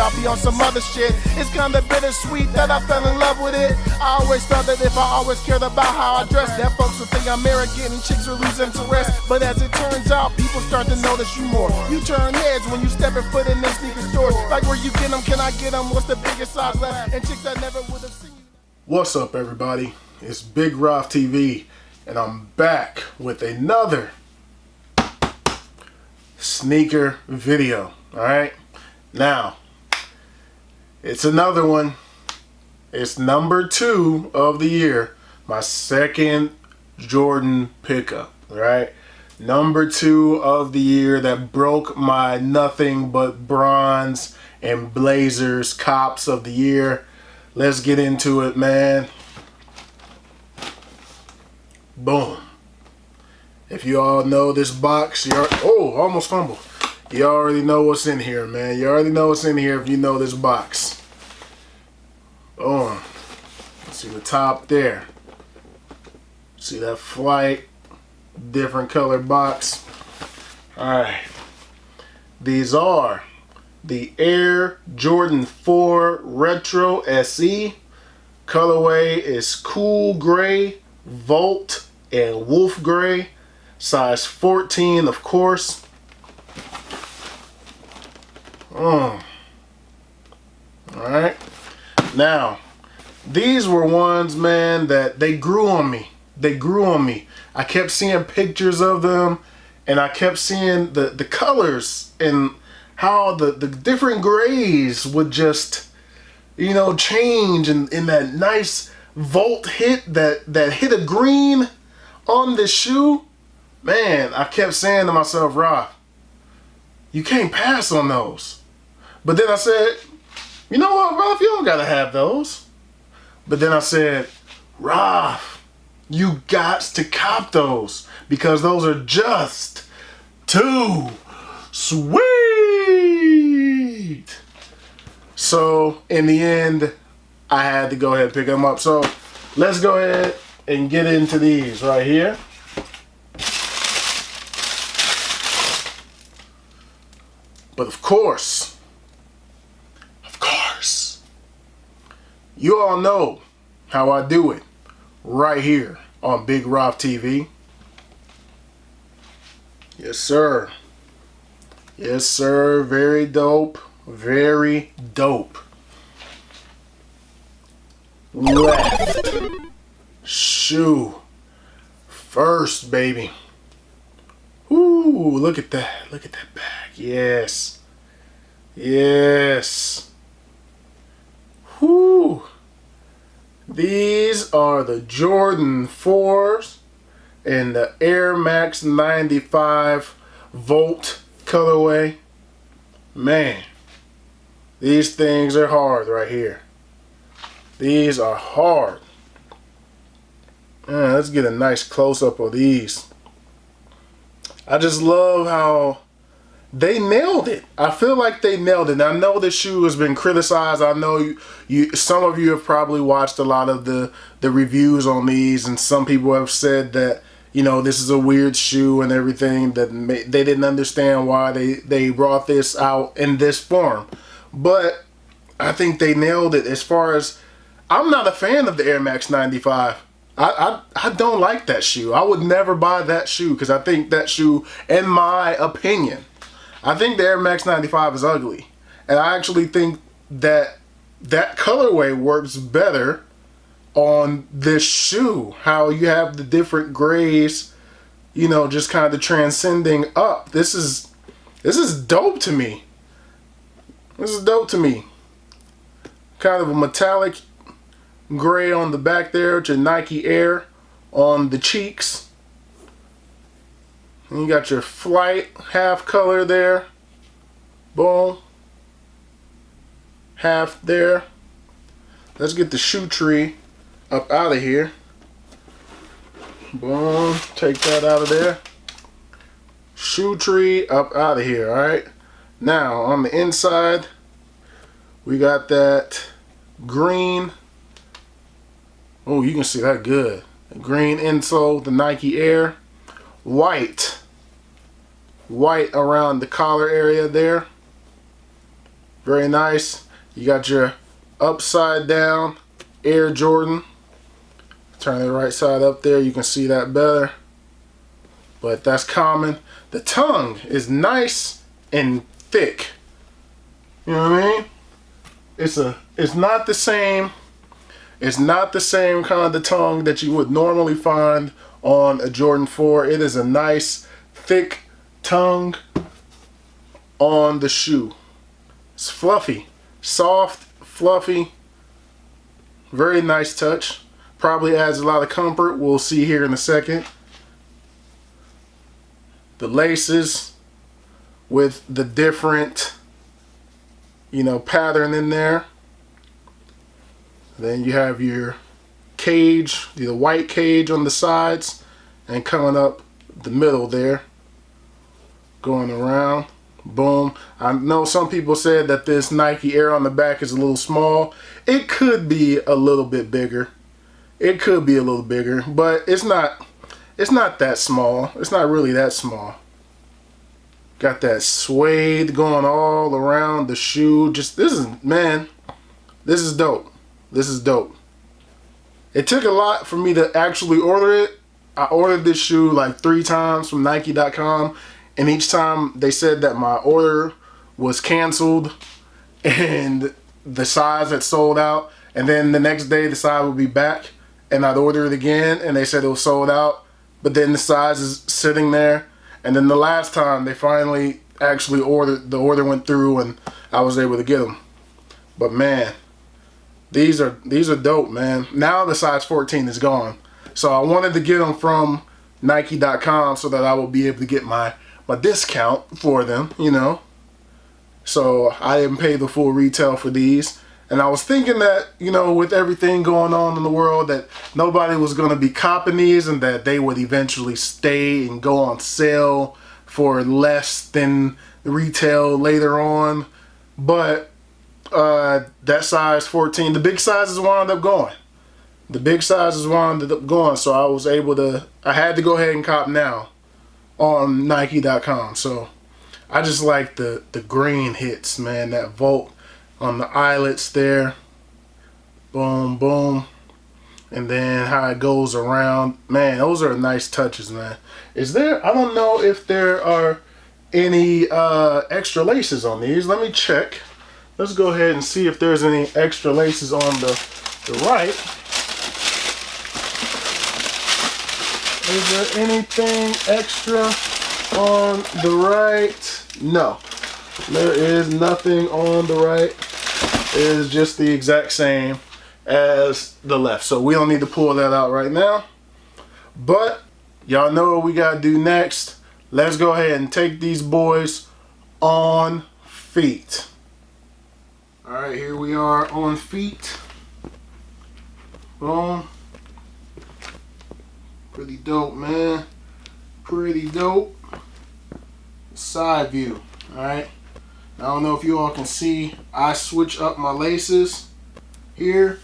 I'll be on some other shit. It's kinda bittersweet that I fell in love with it. I always thought that if I always cared about how I dress, that folks would think I'm arrogant and chicks would lose interest. But as it turns out, people start to notice you more. You turn heads when you step foot in them sneaker stores. Like where you get them, can I get them? What's the biggest size left? And chicks that never would have seen you. What's up, everybody? It's Big Roth TV, and I'm back with another sneaker video. Alright? Now, it's another one. It's number 2 of the year. My second Jordan pickup. Alright? Number 2 of the year that broke my nothing but bronze and blazers cops of the year. Let's get into it, man. Boom. If you all know this box, almost fumbled. You already know what's in here, man. You already know what's in here if you know this box. Boom. See the top there. See that Flight, different color box. Alright. These are the Air Jordan 4 Retro SE. Colorway is cool gray, Volt, and wolf gray. Size 14, of course. Alright. Now, these were ones, man, that they grew on me. They grew on me. I kept seeing pictures of them, and I kept seeing the colors and how the different grays would just, you know, change in that nice Volt hit that hit a green on the shoe. Man, I kept saying to myself, Rob, you can't pass on those. But then I said, you know what, Rob, you don't gotta have those. But then I said, Rob, you got to cop those because those are just too sweet. So in the end, I had to go ahead and pick them up. So let's go ahead and get into these right here. But of course, you all know how I do it right here on Big Roth TV. Yes, sir. Yes, sir. Very dope. Very dope. Left shoe first, baby. Ooh, look at that. Look at that bag. Yes. Yes. Whoo. These are the Jordan 4s in the Air Max 95 Volt colorway. Man, these things are hard right here. These are hard. Let's get a nice close-up of these. I just love how they nailed it. I feel like they nailed it. I know this shoe has been criticized. I know some of you have probably watched a lot of the reviews on these, and some people have said that, you know, this is a weird shoe and everything, that they didn't understand why they brought this out in this form. But I think they nailed it. As far as, I'm not a fan of the Air Max 95. I don't like that shoe. I would never buy that shoe because I think that shoe, in my opinion, I think the Air Max 95 is ugly. And I actually think that that colorway works better on this shoe. How you have the different grays, you know, just kind of transcending up. This is dope to me. This is dope to me. Kind of a metallic gray on the back there with your Nike Air on the cheeks. And you got your Flight half color there. Boom. Half there. Let's get the shoe tree up out of here. Boom. Take that out of there. Shoe tree up out of here. Alright. Now on the inside, we got that green. Oh, you can see that good. The green insole, the Nike Air. White around the collar area there. Very nice. You got your upside down Air Jordan. Turn the right side up there, you can see that better. But that's common. The tongue is nice and thick. You know what I mean? It's not the same. It's not the same kind of the tongue that you would normally find on a Jordan 4. It is a nice, thick tongue on the shoe. It's fluffy, soft, fluffy. Very nice touch. Probably adds a lot of comfort. We'll see here in a second. The laces with the different, pattern in there. Then you have your cage, the white cage on the sides, and coming up the middle there, going around. Boom. I know some people said that this Nike Air on the back is a little small. It could be a little bit bigger. It could be a little bigger, but it's not that small. It's not really that small. Got that suede going all around the shoe. This is dope. This is dope. It took a lot for me to actually order it. I ordered this shoe like 3 times from Nike.com, and each time they said that my order was canceled and the size had sold out, and then the next day the size would be back and I'd order it again and they said it was sold out, but then the size is sitting there. And then the last time they finally actually ordered, the order went through and I was able to get them. But man, these are dope, man. Now the size 14 is gone. So I wanted to get them from Nike.com so that I will be able to get my discount for them, So I didn't pay the full retail for these. And I was thinking that, with everything going on in the world, that nobody was going to be copping these and that they would eventually stay and go on sale for less than retail later on. But that size 14, the big sizes wound up going. The big sizes wound up going, so I had to go ahead and cop now on Nike.com. So I just like the green hits, man, that Volt on the eyelets there. Boom, boom. And then how it goes around. Man, those are nice touches, man. I don't know if there are any extra laces on these. Let me check. Let's go ahead and see if there's any extra laces on the right. Is there anything extra on the right? No. There is nothing on the right. It is just the exact same as the left. So we don't need to pull that out right now. But y'all know what we gotta do next. Let's go ahead and take these boys on feet. Alright, here we are on feet. Boom. Pretty dope, man. Pretty dope. Side view. Alright. I don't know if you all can see, I switch up my laces here.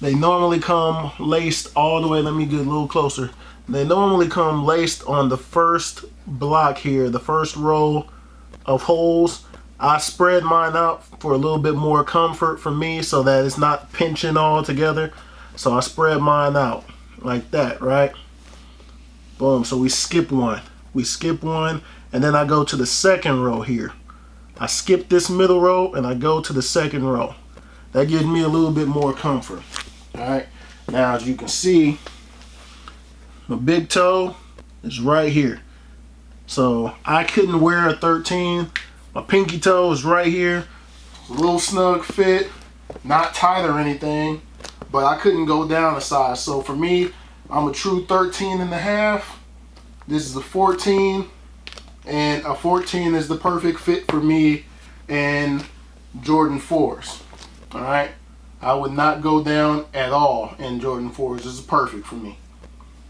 They normally come laced all the way. Let me get a little closer. They normally come laced on the first block here, the first row of holes. I spread mine out for a little bit more comfort for me so that it's not pinching all together. So I spread mine out like that, right? Boom, so we skip one. We skip one, and then I go to the second row here. I skip this middle row and I go to the second row. That gives me a little bit more comfort. Alright, now as you can see, my big toe is right here. So I couldn't wear a 13. My pinky toe is right here. It's a little snug fit, not tight or anything, but I couldn't go down a size. So for me, I'm a true 13 and a half. This is a 14. And a 14 is the perfect fit for me in Jordan 4s. Alright? I would not go down at all in Jordan 4s. This is perfect for me.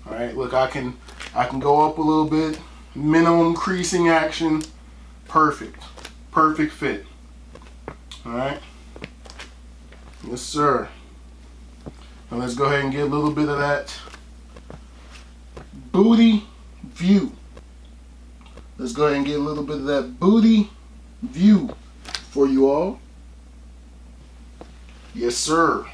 Alright, look, I can go up a little bit. Minimum creasing action. Perfect. Perfect fit. Alright? Yes, sir. Now let's go ahead and get a little bit of that booty view. Let's go ahead and get a little bit of that booty view for you all. Yes, sir.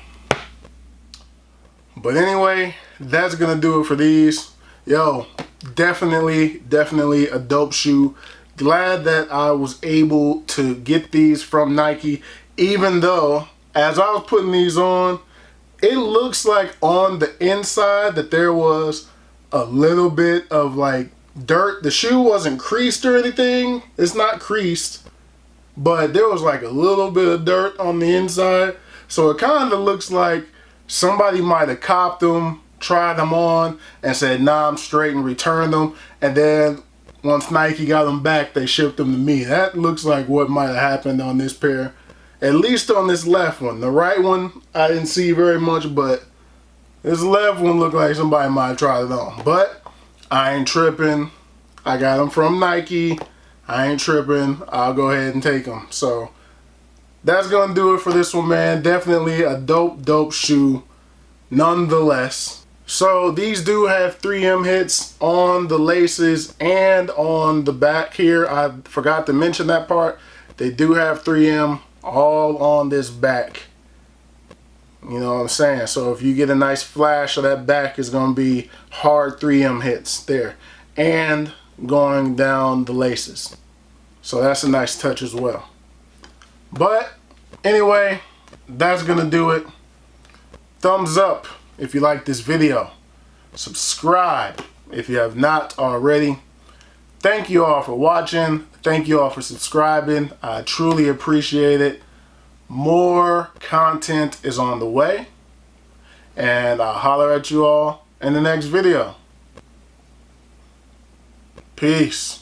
But anyway, that's gonna do it for these. Yo, definitely a dope shoe. Glad that I was able to get these from Nike, even though as I was putting these on, it looks like on the inside that there was a little bit of like dirt. The shoe wasn't creased or anything. It's not creased, but there was like a little bit of dirt on the inside. So it kind of looks like somebody might have copped them, tried them on, and said, nah, I'm straight, and returned them. And then once Nike got them back, they shipped them to me. That looks like what might have happened on this pair. At least on this left one. The right one, I didn't see very much, but this left one looked like somebody might have tried it on. But I ain't tripping. I got them from Nike. I ain't tripping. I'll go ahead and take them. So that's gonna do it for this one, man. Definitely a dope shoe nonetheless. So these do have 3M hits on the laces and on the back here. I forgot to mention that part. They do have 3M all on this back. You know what I'm saying? So if you get a nice flash of that back, it's gonna be hard 3M hits there and going down the laces. So that's a nice touch as well. But anyway, that's gonna do it. Thumbs up if you like this video. Subscribe if you have not already. Thank you all for watching. Thank you all for subscribing. I truly appreciate it. More content is on the way. And I'll holler at you all in the next video. Peace.